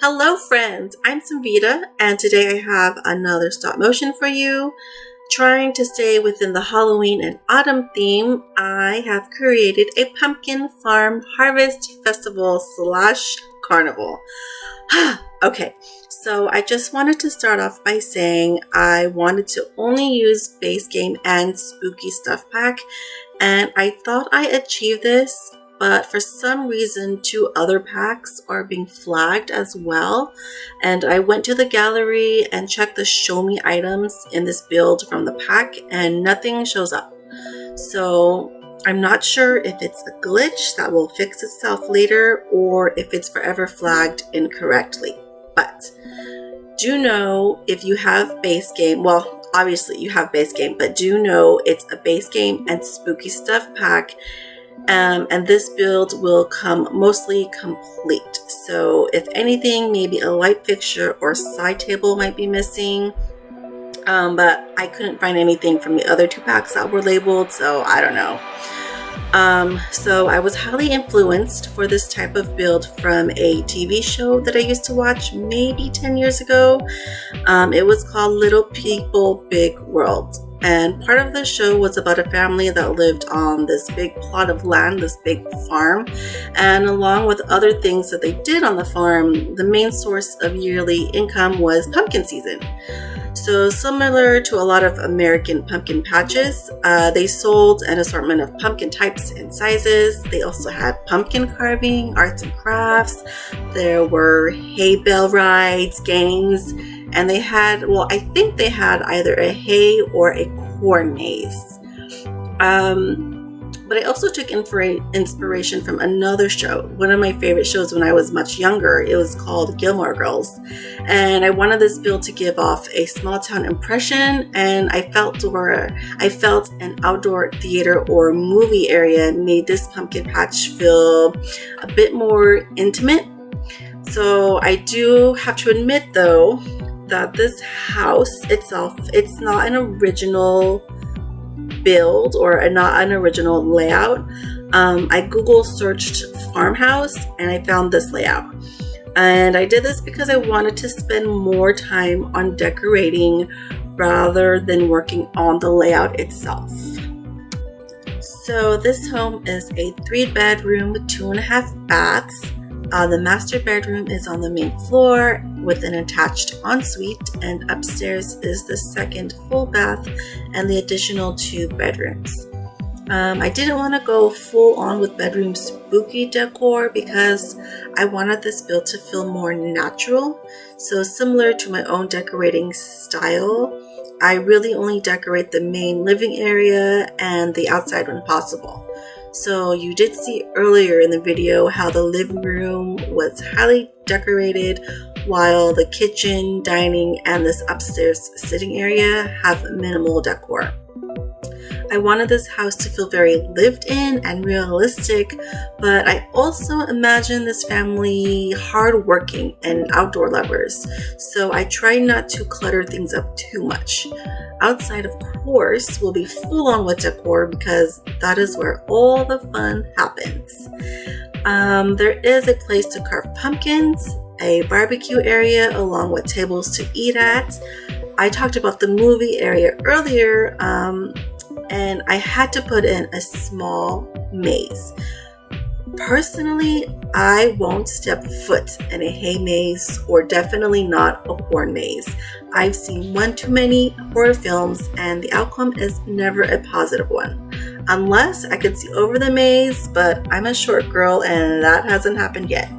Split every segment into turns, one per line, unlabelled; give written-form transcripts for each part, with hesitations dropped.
Hello friends, I'm Simvida and today I have another stop motion for you. Trying to stay within the Halloween and autumn theme, I have created a pumpkin farm harvest festival / carnival. Okay, so I just wanted to start off by saying I wanted to only use base game and spooky stuff pack, and I thought I achieved this, but for some reason 2 other packs are being flagged as well, and I went to the gallery and checked the show me items in this build from the pack and nothing shows up. So I'm not sure if it's a glitch that will fix itself later or if it's forever flagged incorrectly. But do know if you have base game, well, obviously you have base game, but do know it's a base game and spooky stuff pack. And this build will come mostly complete. So if anything, maybe a light fixture or side table might be missing. But I couldn't find anything from the other 2 packs that were labeled, so I don't know. So I was highly influenced for this type of build from a TV show that I used to watch maybe 10 years ago. It was called Little People, Big World. And part of the show was about a family that lived on this big plot of land, this big farm. And along with other things that they did on the farm, the main source of yearly income was pumpkin season. So similar to a lot of American pumpkin patches, they sold an assortment of pumpkin types and sizes. They also had pumpkin carving, arts and crafts. There were hay bale rides, games, and they had, well, I think they had either a hay or a corn maze. But I also took inspiration from another show, one of my favorite shows when I was much younger. It was called Gilmore Girls. And I wanted this build to give off a small town impression, and I felt an outdoor theater or movie area made this pumpkin patch feel a bit more intimate. So I do have to admit though, that this house itself, it's not an original build or not an original layout. I Google searched farmhouse and I found this layout. And I did this because I wanted to spend more time on decorating rather than working on the layout itself. So this home is a 3-bedroom with 2.5 baths. The master bedroom is on the main floor with an attached ensuite, and upstairs is the second full bath and the additional 2 bedrooms. I didn't want to go full on with bedroom spooky decor because I wanted this build to feel more natural. So similar to my own decorating style, I really only decorate the main living area and the outside when possible. So you did see earlier in the video how the living room was highly decorated while the kitchen, dining, and this upstairs sitting area have minimal decor. I wanted this house to feel very lived in and realistic, but I also imagine this family hardworking and outdoor lovers, so I try not to clutter things up too much. Outside, of course, will be full on with decor because that is where all the fun happens. There is a place to carve pumpkins, a barbecue area along with tables to eat at. I talked about the movie area earlier, and I had to put in a small maze. Personally, I won't step foot in a hay maze or definitely not a corn maze. I've seen one too many horror films and the outcome is never a positive one. Unless I could see over the maze, but I'm a short girl and that hasn't happened yet.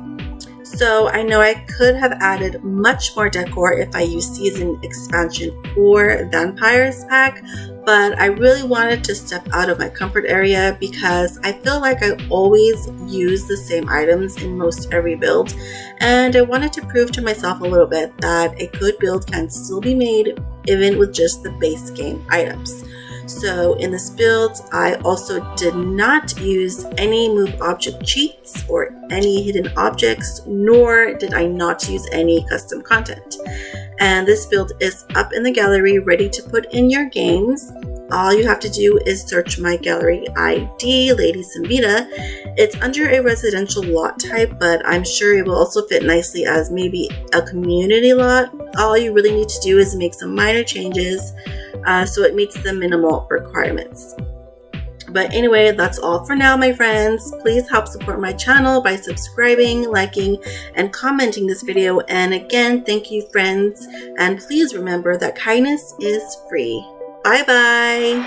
So I know I could have added much more decor if I used season expansion or vampires pack, but I really wanted to step out of my comfort area because I feel like I always use the same items in most every build, and I wanted to prove to myself a little bit that a good build can still be made even with just the base game items. So in this build, I also did not use any move object cheats or any hidden objects, nor did I not use any custom content. And this build is up in the gallery ready to put in your games. all you have to do is search my gallery ID, LadySimvida. It's under a residential lot type, but I'm sure it will also fit nicely as maybe a community lot. All you really need to do is make some minor changes so it meets the minimal requirements. But anyway, that's all for now, my friends. Please help support my channel by subscribing, liking, and commenting this video. And again, thank you, friends. And please remember that kindness is free. Bye-bye.